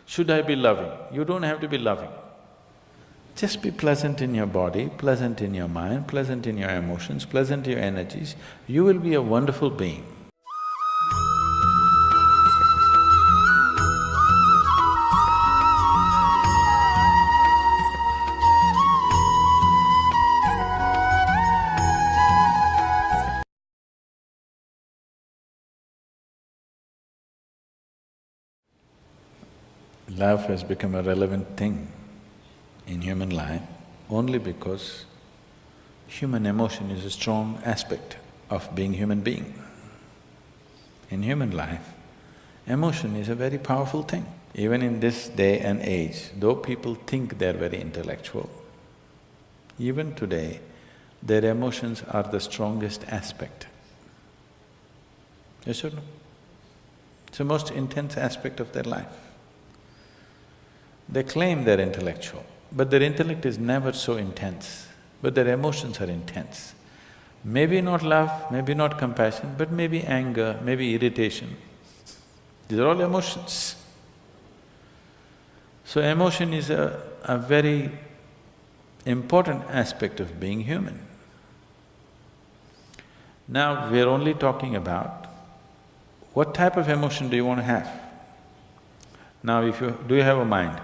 Should I be loving? You don't have to be loving. Just be pleasant in your body, pleasant in your mind, pleasant in your emotions, pleasant in your energies. You will be a wonderful being. Love has become a relevant thing in human life only because human emotion is a strong aspect of being human being. In human life, emotion is a very powerful thing. Even in this day and age, though people think they're very intellectual, even today, their emotions are the strongest aspect. Yes or no? It's the most intense aspect of their life. They claim they're intellectual, but their intellect is never so intense, but their emotions are intense. Maybe not love, maybe not compassion, but maybe anger, maybe irritation. These are all emotions. So emotion is a very important aspect of being human. Now we're only talking about what type of emotion do you want to have? Now do you have a mind?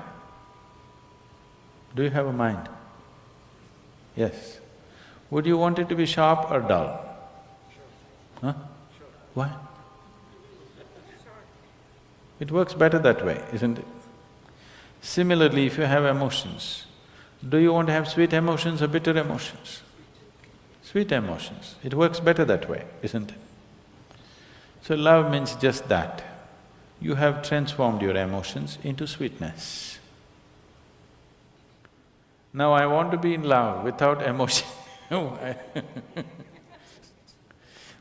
Do you have a mind? Yes. Would you want it to be sharp or dull? Huh? Why? It works better that way, isn't it? Similarly, if you have emotions, do you want to have sweet emotions or bitter emotions? Sweet emotions. It works better that way, isn't it? So love means just that. You have transformed your emotions into sweetness. Now I want to be in love without emotion.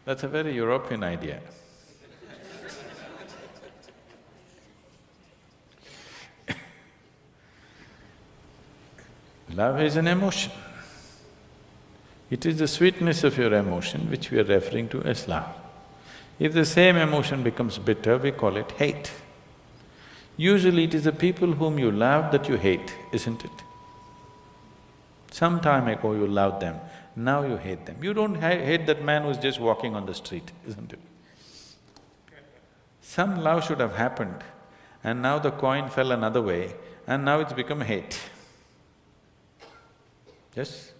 That's a very European idea. Love is an emotion. It is the sweetness of your emotion which we are referring to as love. If the same emotion becomes bitter, we call it hate. Usually it is the people whom you love that you hate, isn't it? Some time ago you loved them, now you hate them. You don't hate that man who's just walking on the street, isn't it? Some love should have happened and now the coin fell another way and now it's become hate. Yes?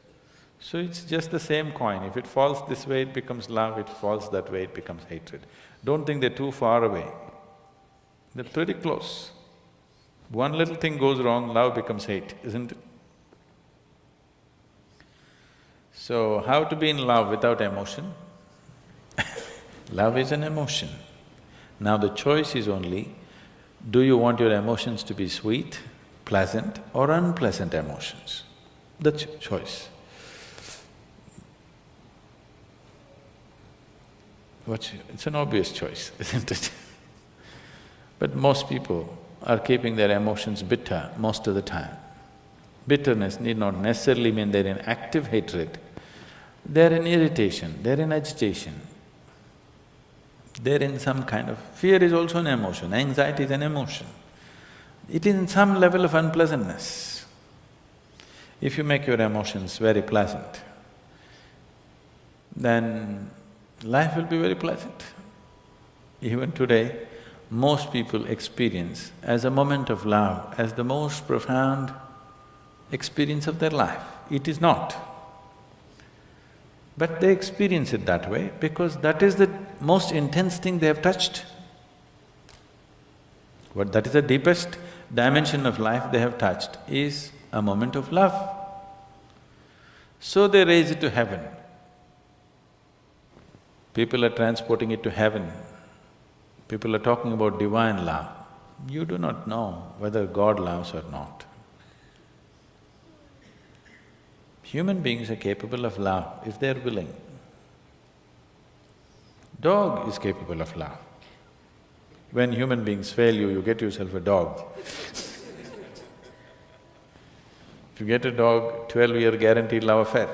So it's just the same coin. If it falls this way, it becomes love, it falls that way, it becomes hatred. Don't think they're too far away. They're pretty close. One little thing goes wrong, love becomes hate, isn't it? So, how to be in love without emotion? Love is an emotion. Now the choice is only, do you want your emotions to be sweet, pleasant or unpleasant emotions? That's your choice. It's an obvious choice, isn't it? But most people are keeping their emotions bitter most of the time. Bitterness need not necessarily mean they're in active hatred. They're in irritation, they're in agitation. They're in some kind of… fear is also an emotion, anxiety is an emotion. It is in some level of unpleasantness. If you make your emotions very pleasant, then life will be very pleasant. Even today, most people experience as a moment of love, as the most profound experience of their life. It is not. But they experience it that way because that is the most intense thing they have touched. What that is the deepest dimension of life they have touched is a moment of love. So they raise it to heaven. People are transporting it to heaven. People are talking about divine love. You do not know whether God loves or not. Human beings are capable of love if they're willing. Dog is capable of love. When human beings fail you, you get yourself a dog. If you get a dog, 12-year guaranteed love affair.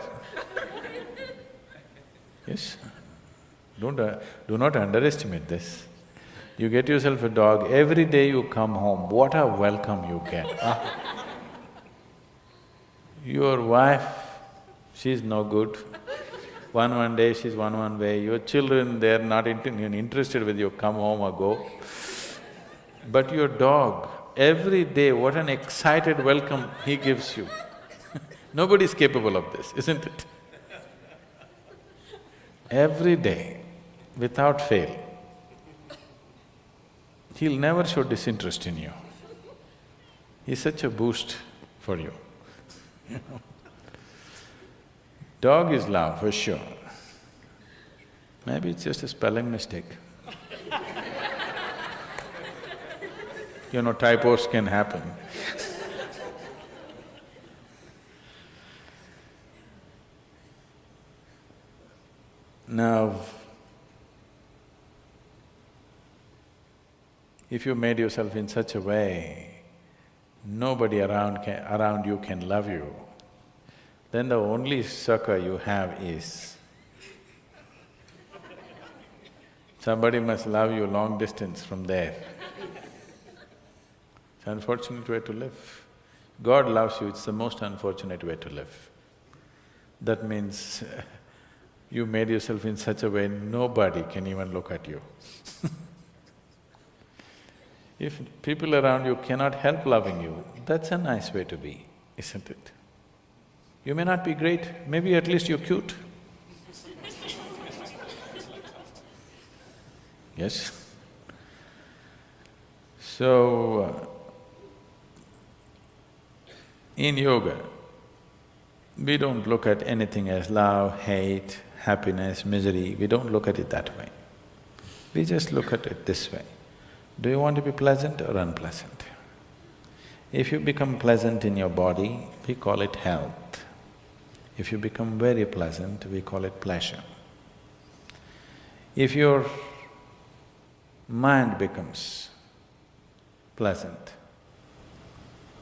Yes? Do not underestimate this. You get yourself a dog, every day you come home, what a welcome you get, huh? Your wife, she's no good. One day she's one way, your children, they're not interested whether you come home or go. But your dog, every day, what an excited welcome he gives you. Nobody's capable of this, isn't it? Every day, without fail. He'll never show disinterest in you. He's such a boost for you. Dog is love, for sure. Maybe it's just a spelling mistake. You know, typos can happen. Now, if you made yourself in such a way, nobody around you can love you, then the only succor you have is somebody must love you long distance from there. It's an unfortunate way to live. God loves you, it's the most unfortunate way to live. That means you made yourself in such a way nobody can even look at you. If people around you cannot help loving you, that's a nice way to be, isn't it? You may not be great, maybe at least you're cute. Yes? So, in yoga, we don't look at anything as love, hate, happiness, misery, we don't look at it that way. We just look at it this way. Do you want to be pleasant or unpleasant? If you become pleasant in your body, we call it health. If you become very pleasant, we call it pleasure. If your mind becomes pleasant,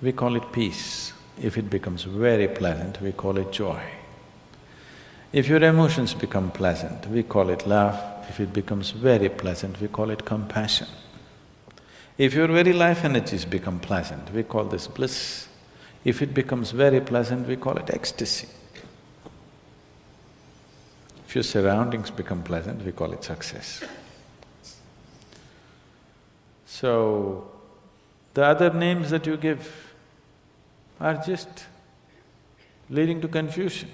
we call it peace. If it becomes very pleasant, we call it joy. If your emotions become pleasant, we call it love. If it becomes very pleasant, we call it compassion. If your very life energies become pleasant, we call this bliss. If it becomes very pleasant, we call it ecstasy. If your surroundings become pleasant, we call it success. So, the other names that you give are just leading to confusion.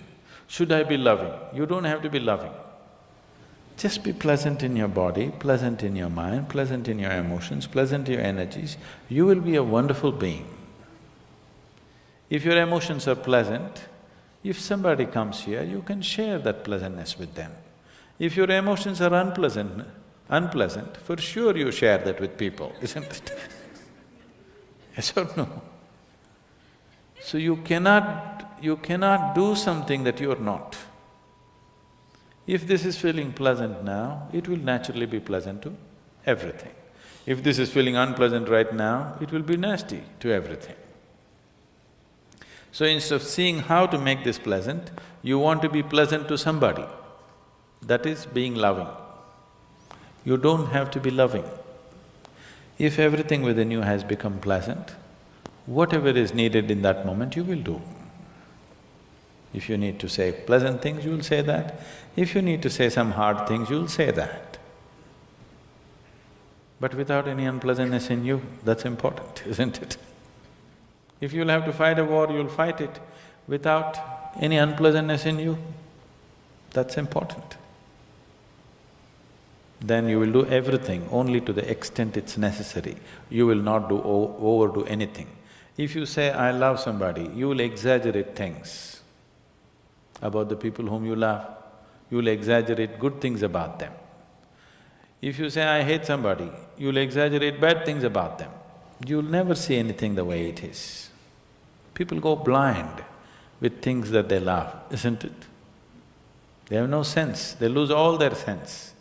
Should I be loving? You don't have to be loving. Just be pleasant in your body, pleasant in your mind, pleasant in your emotions, pleasant in your energies, you will be a wonderful being. If your emotions are pleasant, if somebody comes here, you can share that pleasantness with them. If your emotions are unpleasant, for sure you share that with people, isn't it? Yes or no? So you cannot do something that you are not. If this is feeling pleasant now, it will naturally be pleasant to everything. If this is feeling unpleasant right now, it will be nasty to everything. So instead of seeing how to make this pleasant, you want to be pleasant to somebody. That is being loving. You don't have to be loving. If everything within you has become pleasant, whatever is needed in that moment, you will do. If you need to say pleasant things, you will say that. If you need to say some hard things, you will say that. But without any unpleasantness in you, that's important, isn't it? If you'll have to fight a war, you'll fight it without any unpleasantness in you, that's important. Then you will do everything only to the extent it's necessary. You will not overdo anything. If you say, I love somebody, you will exaggerate things about the people whom you love. You will exaggerate good things about them. If you say, I hate somebody, you will exaggerate bad things about them. You'll never see anything the way it is. People go blind with things that they love, isn't it? They have no sense, they lose all their sense.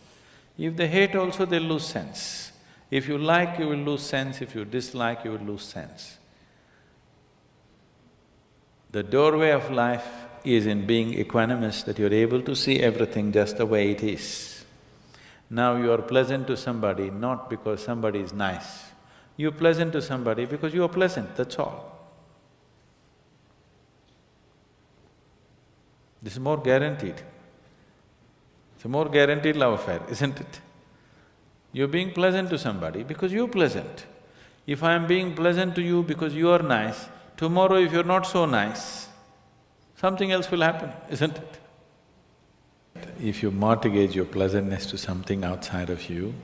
If they hate also, they'll lose sense. If you like, you will lose sense. If you dislike, you will lose sense. The doorway of life is in being equanimous, that you're able to see everything just the way it is. Now you are pleasant to somebody not because somebody is nice. You're pleasant to somebody because you are pleasant, that's all. This is more guaranteed. It's a more guaranteed love affair, isn't it? You're being pleasant to somebody because you're pleasant. If I'm being pleasant to you because you are nice, tomorrow if you're not so nice, something else will happen, isn't it? If you mortgage your pleasantness to something outside of you,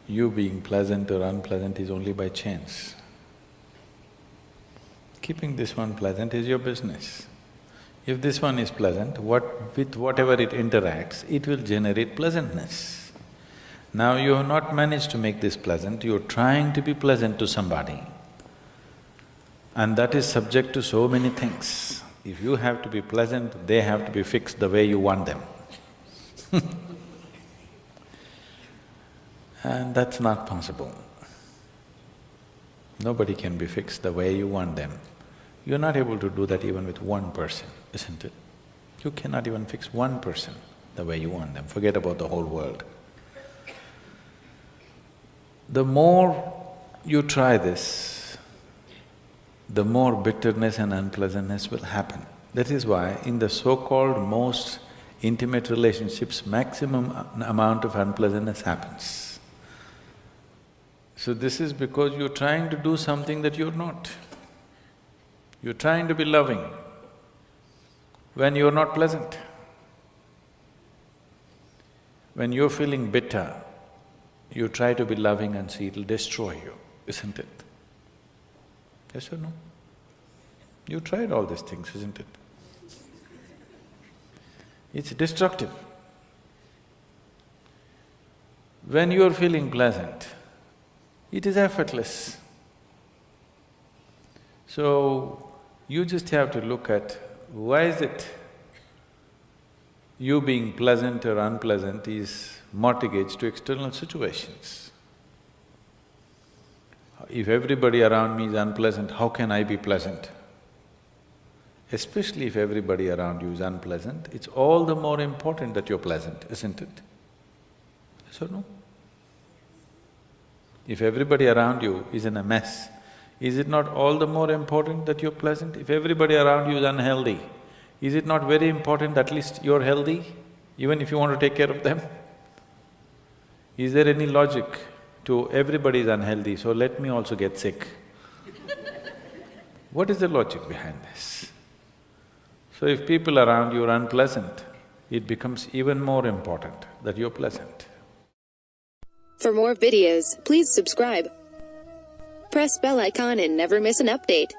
you being pleasant or unpleasant is only by chance. Keeping this one pleasant is your business. If this one is pleasant, with whatever it interacts, it will generate pleasantness. Now you have not managed to make this pleasant, you're trying to be pleasant to somebody. And that is subject to so many things. If you have to be pleasant, they have to be fixed the way you want them. And that's not possible. Nobody can be fixed the way you want them. You're not able to do that even with one person, isn't it? You cannot even fix one person the way you want them, forget about the whole world. The more you try this, the more bitterness and unpleasantness will happen. That is why in the so-called most intimate relationships, maximum amount of unpleasantness happens. So this is because you're trying to do something that you're not. You're trying to be loving when you're not pleasant. When you're feeling bitter, you try to be loving and see it'll destroy you, isn't it? Yes or no? You tried all these things, isn't it? It's destructive. When you're feeling pleasant, it is effortless. So, you just have to look at why is it you being pleasant or unpleasant is mortgaged to external situations. If everybody around me is unpleasant, how can I be pleasant? Especially if everybody around you is unpleasant, it's all the more important that you're pleasant, isn't it? Yes or no? If everybody around you is in a mess, is it not all the more important that you're pleasant? If everybody around you is unhealthy, is it not very important at least you're healthy, even if you want to take care of them? Is there any logic to everybody is unhealthy, so let me also get sick? What is the logic behind this? So if people around you are unpleasant, it becomes even more important that you're pleasant. For more videos, please subscribe. Press bell icon and never miss an update.